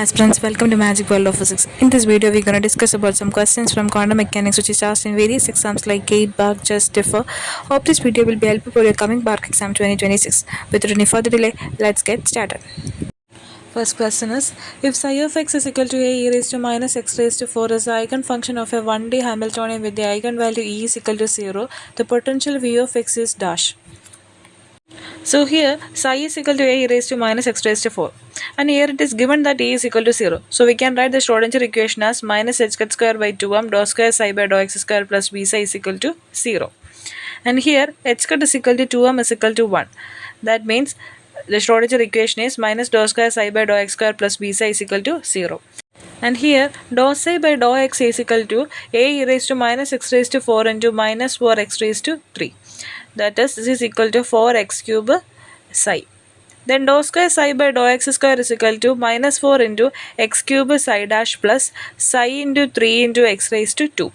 Aspirants, welcome to Magic World of Physics. In this video, we're going to discuss about some questions from quantum mechanics which is asked in various exams like GATE, BARC, JUST, DIFFER. Hope this video will be helpful for your coming BARC exam 2026. Without any further delay, let's get started. First question is, if psi of x is equal to a e raised to minus x raised to 4 is the eigenfunction of a 1D Hamiltonian with the eigenvalue e is equal to 0, the potential v of x is dash. So here psi is equal to a e raised to minus x raised to 4, and here it is given that e is equal to 0. So we can write the Schrodinger equation as minus h cut square by 2m dou square psi by dou x square plus b psi is equal to 0. And here h cut is equal to 2m is equal to 1. That means the Schrodinger equation is minus dou square psi by dou x square plus b psi is equal to 0. And here dou psi by dou x is equal to a e raised to minus x raised to 4 into minus 4x raised to 3. That is, this is equal to 4x cube psi. Then dou square psi by dou x square is equal to minus 4 into x cube psi dash plus psi into 3 into x raised to 2.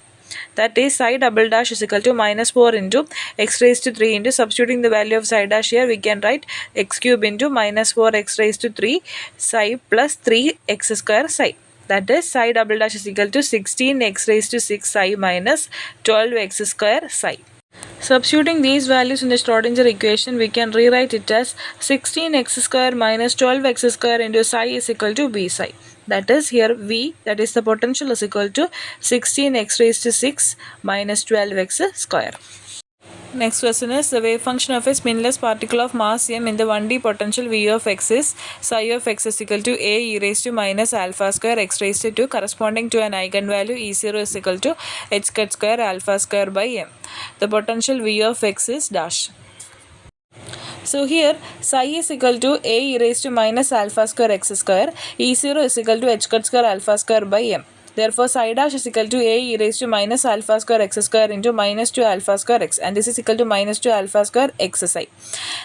That is, psi double dash is equal to minus 4 into x raised to 3 into, substituting the value of psi dash here, we can write x cube into minus 4x raised to 3 psi plus 3x square psi. That is, psi double dash is equal to 16x raised to 6 psi minus 12x square psi. Substituting these values in the Schrodinger equation, we can rewrite it as 16x square minus 12x square into psi is equal to b psi. That is, here v, that is the potential, is equal to 16x raised to 6 minus 12x square. Next question is, the wave function of a spinless particle of mass m in the 1D potential v of x is psi of x is equal to a e raised to minus alpha square x raised to 2 corresponding to an eigenvalue e0 is equal to h cut square alpha square by m. The potential v of x is dash. So here psi is equal to a e raised to minus alpha square x square, e0 is equal to h cut square alpha square by m. Therefore, psi dash is equal to a e raised to minus alpha square x square into minus 2 alpha square x, and this is equal to minus 2 alpha square x psi.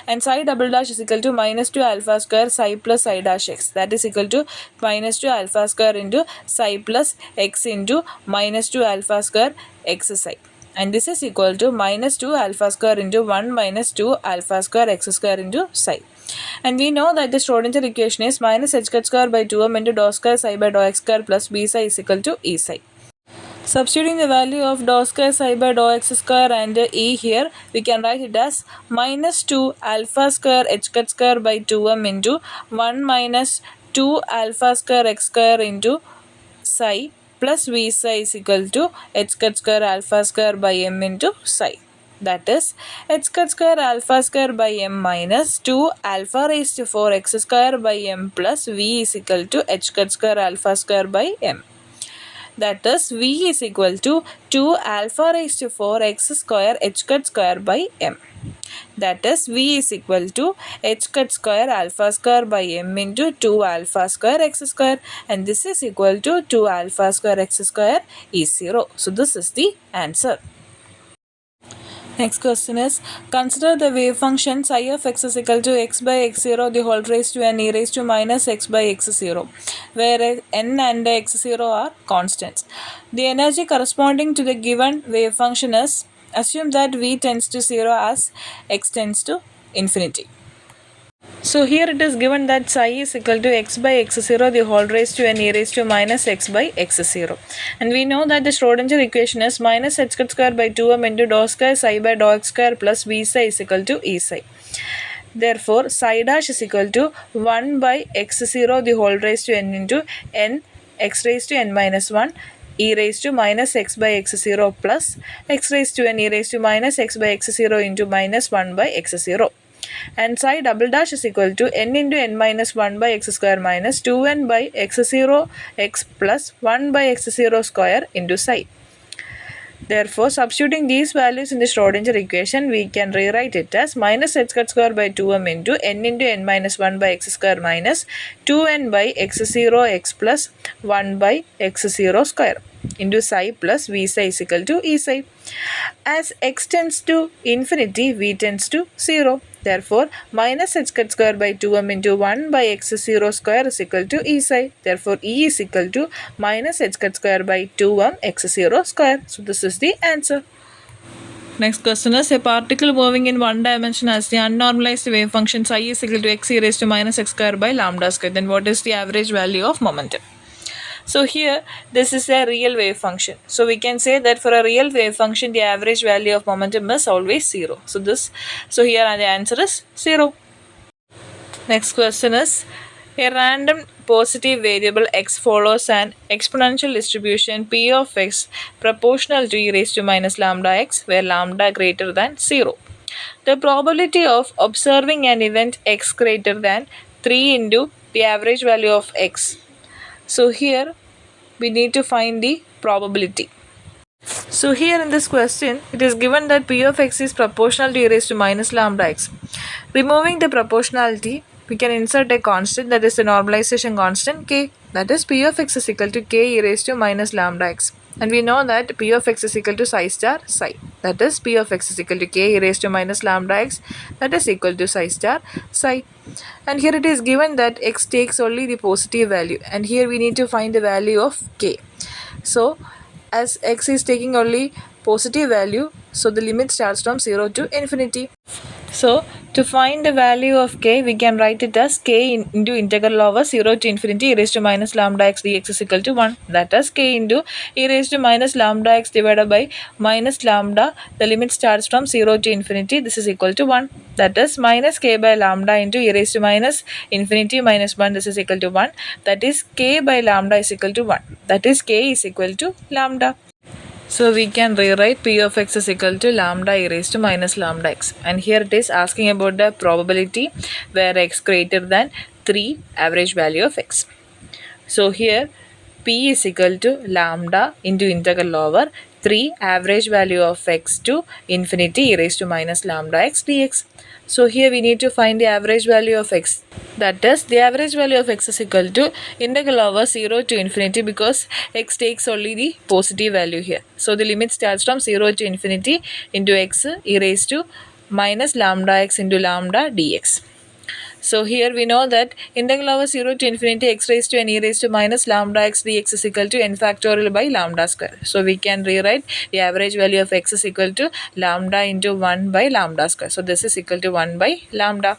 And psi double dash is equal to minus 2 alpha square psi plus psi dash x, that is equal to minus 2 alpha square into psi plus x into minus 2 alpha square x psi. And this is equal to minus 2 alpha square into 1 minus 2 alpha square x square into psi. And we know that the Schrodinger equation is minus h cut square by 2m into dou square psi by dou x square plus b psi is equal to e psi. Substituting the value of dou square psi by dou x square and e here, we can write it as minus 2 alpha square h cut square by 2m into 1 minus 2 alpha square x square into psi plus v psi is equal to h cut square alpha square by m into psi. That is, h cut square alpha square by m minus 2 alpha raised to 4 x square by m plus v is equal to h cut square alpha square by m. That is, v is equal to 2 alpha raised to 4 x square h cut square by m. That is, v is equal to h cut square alpha square by m into 2 alpha square x square, and this is equal to 2 alpha square x square is 0. So this is the answer. Next question is, consider the wave function psi of x is equal to x by x0 the whole raised to n e raised to minus x by x0, where n and x0 are constants. The energy corresponding to the given wave function is, assume that v tends to 0 as x tends to infinity. So here it is given that psi is equal to x by x0 the whole raised to n e raised to minus x by x0. And we know that the Schrodinger equation is minus h cut square by 2m into dou square psi by dou x square plus b psi is equal to e psi. Therefore, psi dash is equal to 1 by x0 the whole raised to n into n x raised to n minus 1 e raised to minus x by x0 plus x raised to n e raised to minus x by x0 into minus 1 by x0. And psi double dash is equal to n into n minus 1 by x square minus 2n by x0 x plus 1 by x0 square into psi. Therefore, substituting these values in the Schrodinger equation, we can rewrite it as minus h cut square by 2m into n minus 1 by x square minus 2n by x0 x plus 1 by x0 square into psi plus v psi is equal to e psi. As x tends to infinity, v tends to 0. Therefore, minus h cut square by 2m into 1 by x0 square is equal to e psi. Therefore, e is equal to minus h cut square by 2m x0 square. So, this is the answer. Next question is a particle moving in one dimension has the unnormalized wave function psi is equal to x e raised to minus x square by lambda square. Then what is the average value of momentum? So here this is a real wave function. So we can say that for a real wave function the average value of momentum is always 0. So here the answer is 0. Next question is a random positive variable x follows an exponential distribution p of x proportional to e raised to minus lambda x where lambda greater than 0. The probability of observing an event x greater than 3 into the average value of x. So here we need to find the probability. So here in this question, it is given that p of x is proportional to e raised to minus lambda x. Removing the proportionality, we can insert a constant, that is the normalization constant k. That is p of x is equal to k e raised to minus lambda x. And we know that p of x is equal to psi star psi. That is p of x is equal to k e raised to minus lambda x. That is equal to psi star psi. And here it is given that x takes only the positive value. And here we need to find the value of k. So as x is taking only positive value, so the limit starts from 0 to infinity. So to find the value of k, we can write it as k into integral over 0 to infinity e raised to minus lambda x dx is equal to 1. That is k into e raised to minus lambda x divided by minus lambda. The limit starts from 0 to infinity. This is equal to 1. That is minus k by lambda into e raised to minus infinity minus 1. This is equal to 1. That is k by lambda is equal to 1. That is k is equal to lambda. So we can rewrite p of x is equal to lambda e raised to minus lambda x. And here it is asking about the probability where x greater than 3 average value of x. So here p is equal to lambda into integral over 3 average value of x to infinity e raised to minus lambda x dx. So here we need to find the average value of x. That is, the average value of x is equal to integral over 0 to infinity because x takes only the positive value here. So the limit starts from 0 to infinity into x e raised to minus lambda x into lambda dx. So here we know that integral over 0 to infinity x raised to n e raised to minus lambda x dx is equal to n factorial by lambda square. So we can rewrite the average value of x is equal to lambda into 1 by lambda square. So this is equal to 1 by lambda.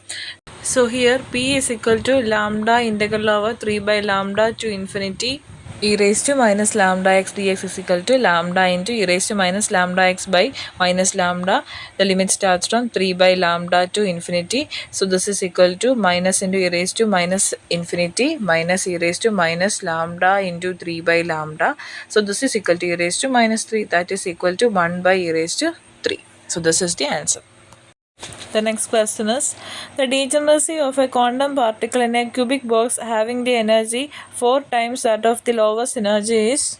So here p is equal to lambda integral over 3 by lambda to infinity e raised to minus lambda x dx is equal to lambda into e raised to minus lambda x by minus lambda. The limit starts from 3 by lambda to infinity. So this is equal to minus into e raised to minus infinity minus e raised to minus lambda into 3 by lambda. So this is equal to e raised to minus 3. That is equal to 1 by e raised to 3. So this is the answer. The next question is the degeneracy of a quantum particle in a cubic box having the energy 4 times that of the lowest energy is.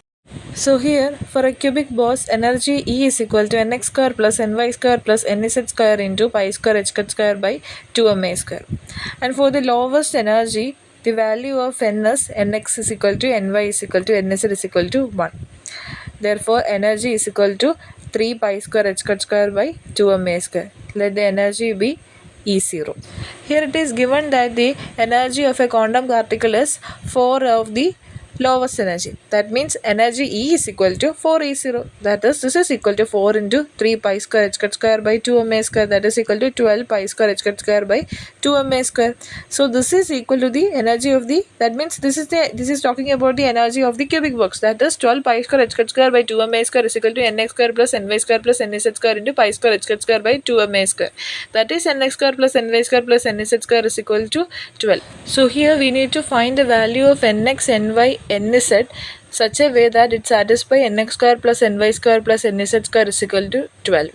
So here for a cubic box energy E is equal to nx square plus ny square plus nz square into pi square h square by 2ma square. And for the lowest energy the value of ns nx is equal to ny is equal to nz is equal to 1. Therefore energy is equal to 3 pi square h square by 2ma square. Let the energy be E0. Here it is given that the energy of a quantum particle is 4 of the lowest energy. That means energy E is equal to 4E0. That is, this is equal to 4 into 3 pi square h square by 2ma square. That is equal to 12 pi square h square by 2ma square. So this is equal to the energy of the, that means this is talking about the energy of the cubic box. That is 12 pi square h square by 2ma square is equal to nx square plus ny square plus nz square into pi square h square by 2ma square. That is nx square plus ny square plus nz square is equal to 12. So here we need to find the value of nx, ny, nz such a way that it satisfies nx square plus ny square plus nz square is equal to 12.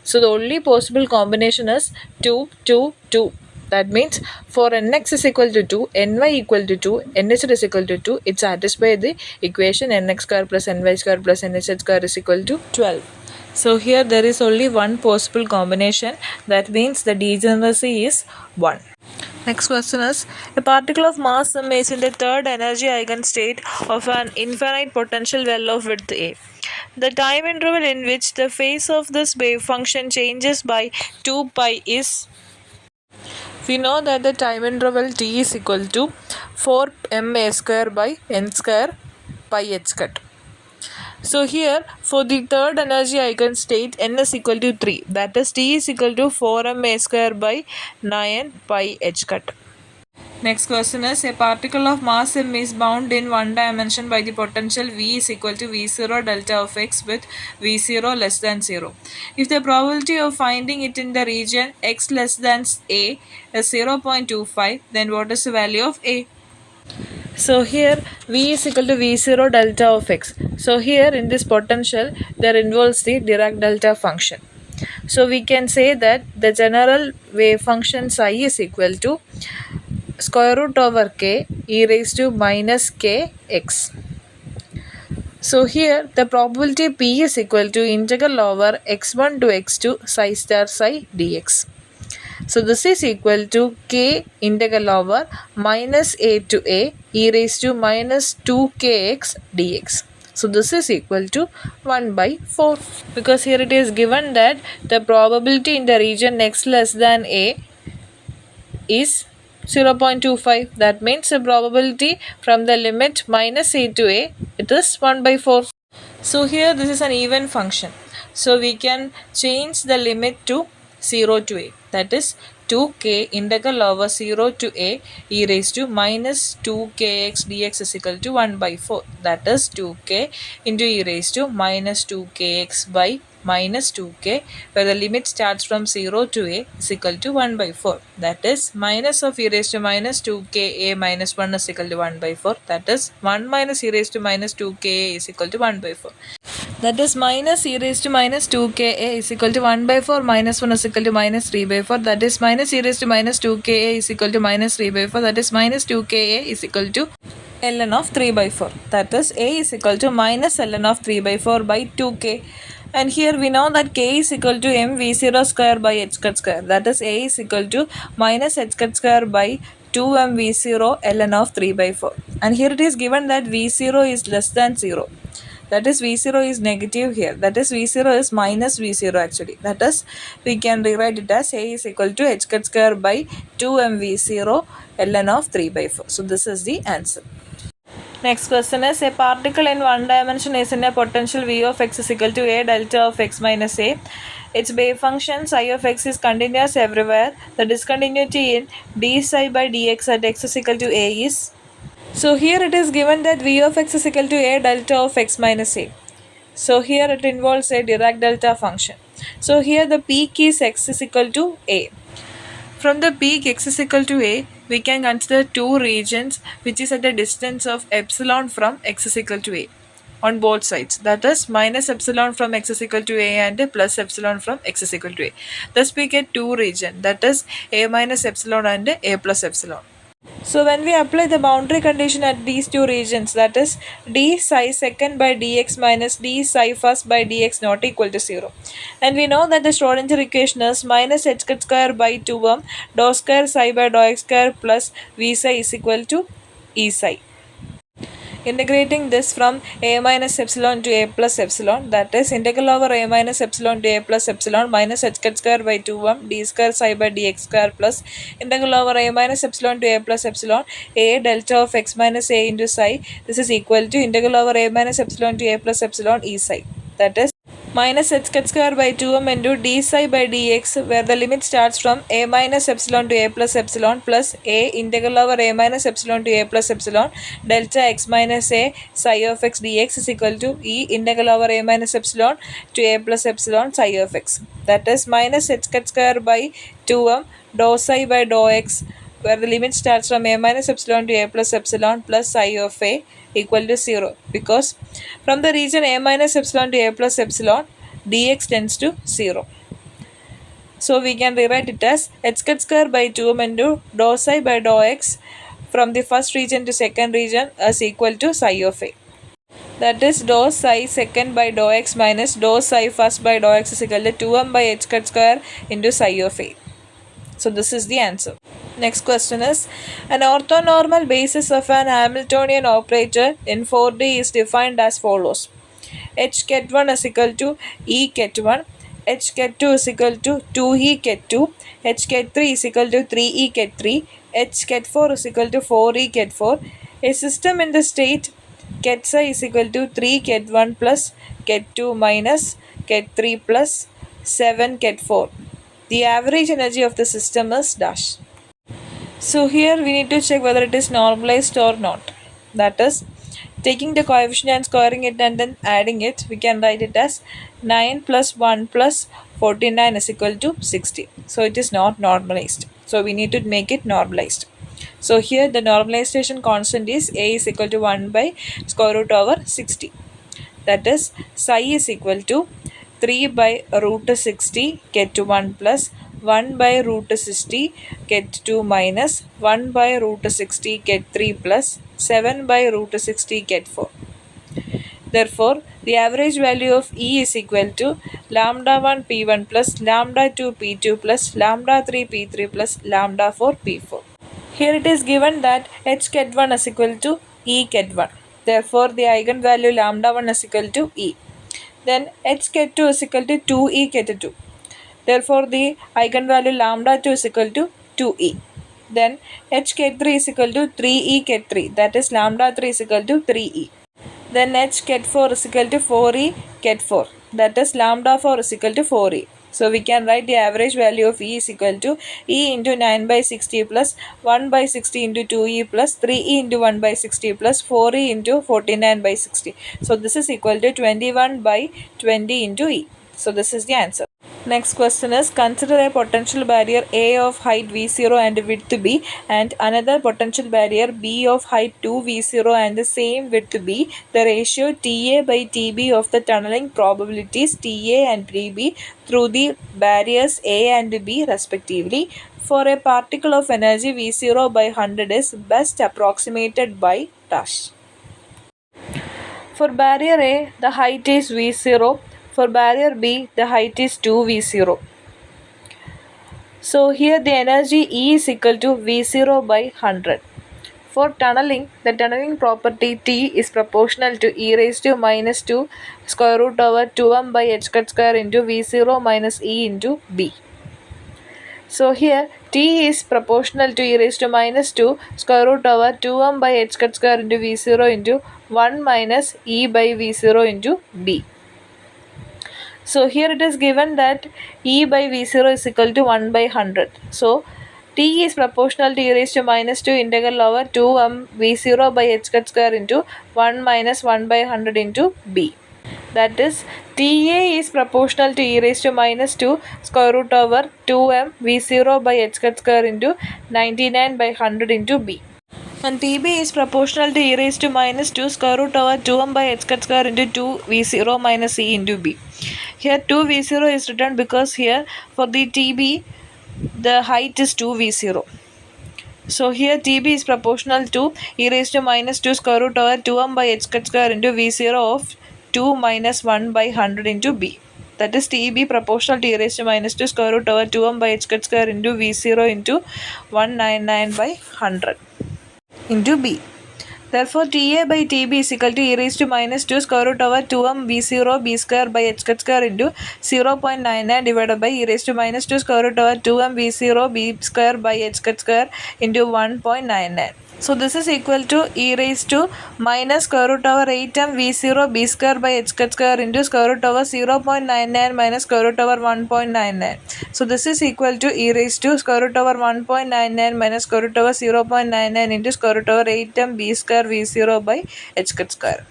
So the only possible combination is 2, 2, 2. That means for nx is equal to 2, ny equal to 2, nz is equal to 2, it satisfies the equation nx square plus ny square plus nz square is equal to 12. So here there is only one possible combination. That means the degeneracy is 1. Next question is a particle of mass m is in the third energy eigenstate of an infinite potential well of width a. The time interval in which the phase of this wave function changes by 2 pi is. We know that the time interval t is equal to 4ma square by n square pi h cut. So here for the third energy eigenstate n is equal to 3, that is T is equal to 4m a square by 9 pi h cut. Next question is a particle of mass m is bound in one dimension by the potential V is equal to V0 delta of x with V0 less than 0. If the probability of finding it in the region x less than a is 0.25, then what is the value of a? So here V is equal to V0 delta of x. So here in this potential there involves the Dirac delta function. So we can say that the general wave function psi is equal to square root over k e raised to minus k x. So here the probability p is equal to integral over x1 to x2 psi star psi dx. So this is equal to k integral over minus a to a e raised to minus 2kx dx. So this is equal to 1 by 4, because here it is given that the probability in the region x less than a is 0.25. That means the probability from the limit minus a to a, it is 1 by 4. So here this is an even function. So we can change the limit to 0 to a, that is 2k integral over 0 to a e raised to minus 2kx dx is equal to 1 by 4, that is 2k into e raised to minus 2kx by minus 2k, where the limit starts from 0 to a is equal to 1 by 4, that is minus of e raised to minus 2k a minus 1 is equal to 1 by 4, that is 1 minus e raised to minus 2k a is equal to 1 by 4. That is minus e raised to minus 2ka is equal to 1 by 4 minus 1 is equal to minus 3 by 4. That is minus e raised to minus 2ka is equal to minus 3 by 4. That is minus 2ka is equal to ln of 3 by 4. That is a is equal to minus ln of 3 by 4 by 2k. And here we know that k is equal to m v0 square by h cut square. That is a is equal to minus h cut square by 2m v0 ln of 3 by 4. And here it is given that v0 is less than 0. That is v0 is negative here. That is v0 is minus v0 actually. That is we can rewrite it as a is equal to h cut square by 2m v0 ln of 3 by 4. So this is the answer. Next question is a particle in one dimension is in a potential v of x is equal to a delta of x minus a. Its wave function psi of x is continuous everywhere. The discontinuity in d psi by dx at x is equal to a is. So here it is given that v of x is equal to a delta of x minus a. So here it involves a Dirac delta function. So here the peak is x is equal to a. From the peak x is equal to a, we can consider two regions which is at a distance of epsilon from x is equal to a on both sides. That is minus epsilon from x is equal to a and plus epsilon from x is equal to a. Thus we get two regions, that is a minus epsilon and a plus epsilon. So when we apply the boundary condition at these two regions, that is d psi second by dx minus d psi first by dx not equal to 0. And we know that the Schrodinger equation is minus h cut square by 2m dou square psi by dou x square plus v psi is equal to e psi. Integrating this from a minus epsilon to a plus epsilon, that is integral over a minus epsilon to a plus epsilon minus h cut square by 2m d square psi by dx square plus integral over a minus epsilon to a plus epsilon a delta of x minus a into psi. This is equal to integral over a minus epsilon to a plus epsilon e psi, that is minus h cut square by 2m into d psi by dx, where the limit starts from a minus epsilon to a plus epsilon plus a integral over a minus epsilon to a plus epsilon delta x minus a psi of x dx is equal to e integral over a minus epsilon to a plus epsilon psi of x. That is minus h cut square by 2m dou psi by dou x, where the limit starts from a minus epsilon to a plus epsilon plus psi of a equal to 0, because from the region a minus epsilon to a plus epsilon dx tends to 0. So we can rewrite it as h cut square by 2m into dou psi by dou x from the first region to second region as equal to psi of a. That is dou psi second by dou x minus dou psi first by dou x is equal to 2m by h cut square into psi of a. So this is the answer. Next question is, an orthonormal basis of an Hamiltonian operator in 4D is defined as follows. H ket 1 is equal to E ket 1, H ket 2 is equal to 2E ket 2, H ket 3 is equal to 3E ket 3, H ket 4 is equal to 4E ket 4. A system in the state ket psi is equal to 3 ket 1 plus ket 2 minus ket 3 plus 7 ket 4. The average energy of the system is dash. So here we need to check whether it is normalized or not. That is, taking the coefficient and squaring it and then adding it, we can write it as 9 plus 1 plus 49 is equal to 60. So it is not normalized. So we need to make it normalized. So here the normalization constant is A is equal to 1 by square root over 60. That is, psi is equal to 3 by root 60 get to 1 plus 1 by root 60 get 2 minus 1 by root 60 get 3 plus 7 by root 60 get 4. Therefore, the average value of E is equal to lambda 1 P1 plus lambda 2 P2 plus lambda 3 P3 plus lambda 4 P4. Here it is given that H ket 1 is equal to E ket 1. Therefore, the eigenvalue lambda 1 is equal to E. Then H ket 2 is equal to 2E ket 2. Therefore, the eigenvalue lambda 2 is equal to 2E. Then H ket 3 is equal to 3E ket 3. That is lambda 3 is equal to 3E. Then H ket 4 is equal to 4E ket 4. That is lambda 4 is equal to 4E. So we can write the average value of E is equal to E into 9 by 60 plus 1 by 60 into 2E plus 3E into 1 by 60 plus 4E into 49 by 60. So this is equal to 21 by 20 into E. So this is the answer. Next question is, consider a potential barrier A of height V0 and width B and another potential barrier B of height 2V0 and the same width B. The ratio TA by TB of the tunneling probabilities TA and TB through the barriers A and B respectively for a particle of energy V0 by 100 is best approximated by dash. For barrier A, the height is V0. For barrier B, the height is 2V0. So here the energy E is equal to V0 by 100. For tunneling, the tunneling property T is proportional to e raised to minus 2 square root over 2m by h cut square into V0 minus E into B. So here T is proportional to e raised to minus 2 square root over 2m by h cut square into V0 into 1 minus E by V0 into B. So here it is given that E by V0 is equal to 1 by 100. So T is proportional to e raised to minus 2 integral over 2m V0 by h cut square into 1 minus 1 by 100 into B. That is, TA is proportional to e raised to minus 2 square root over 2m V0 by h cut square into 99 by 100 into B. And TB is proportional to e raised to minus 2 square root over 2m by h cut square into 2 V0 minus E into B. Here 2 V0 is written because here for the TB the height is 2 V0. So here TB is proportional to e raised to minus 2 square root over 2m by h cut square into V0 of 2 minus 1 by 100 into B. That is TB proportional to e raised to minus 2 square root over 2m by h cut square into V0 into 199 by 100 into B. Therefore, TA by TB is equal to e raised to minus 2 square root over 2m V0 B square by h cut square into 0.99 divided by e raised to minus 2 square root over 2m V0 B square by h cut square into 1.99. So this is equal to e raised to minus square root over 8m V0 B square by h cut square into square root over 0.99 minus square root over 1.99. So this is equal to e raised to square root over 1.99 minus square root over 0.99 into square root over 8m B square V0 by h cut square.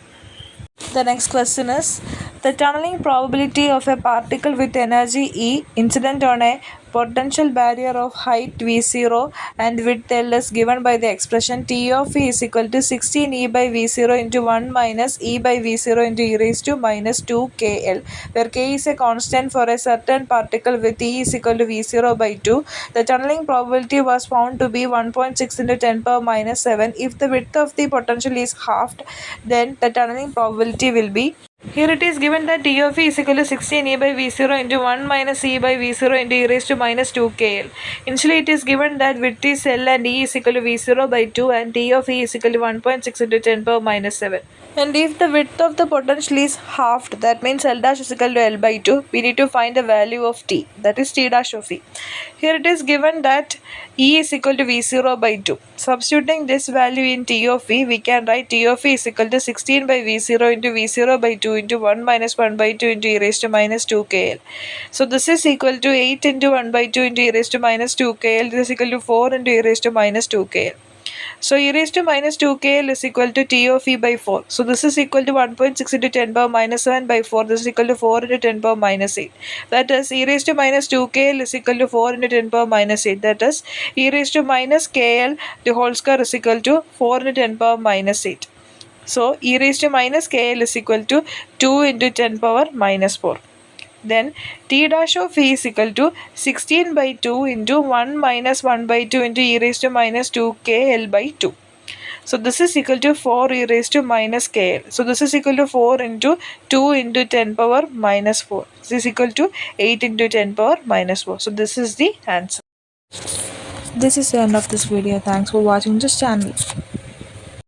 The next question is, the tunneling probability of a particle with energy E incident on a potential barrier of height V0 and width L is given by the expression T of E is equal to 16 E by V0 into 1 minus E by V0 into e raised to minus 2 KL, where K is a constant for a certain particle with E is equal to V0 by 2. The tunneling probability was found to be 1.6 into 10 power minus 7. If the width of the potential is halved, then the tunneling probability will be Here it is given that d of e is equal to 16e by v0 into 1 minus e by v0 into e raised to minus 2kl. Initially it is given that width is L and e is equal to v0 by 2 and d of e is equal to 1.6 into 10 power minus 7. And if the width of the potential is halved, that means L dash is equal to L by 2, we need to find the value of t, that is t dash of e. Here it is given that e is equal to v0 by 2. Substituting this value in t of e, we can write t of e is equal to 16 by v0 into v0 by 2 into 1 minus 1 by 2 into e raised to minus 2kl. So this is equal to 8 into 1 by 2 into e raised to minus 2kl. This is equal to 4 into e raised to minus 2kl. So e raised to minus 2kl is equal to t of e by 4. So this is equal to 1.6 into 10 power minus 7 by 4. This is equal to 4 into 10 power minus 8. That is e raised to minus 2kl is equal to 4 into 10 power minus 8. That is e raised to minus kl the whole square is equal to 4 into 10 power minus 8. So e raised to minus kl is equal to 2 into 10 power minus 4. Then t dash of e is equal to 16 by 2 into 1 minus 1 by 2 into e raised to minus 2k L by 2. So this is equal to 4 e raised to minus kl. So this is equal to 4 into 2 into 10 power minus 4. This is equal to 8 into 10 power minus 4. So this is the answer. This is the end of this video. Thanks for watching this channel.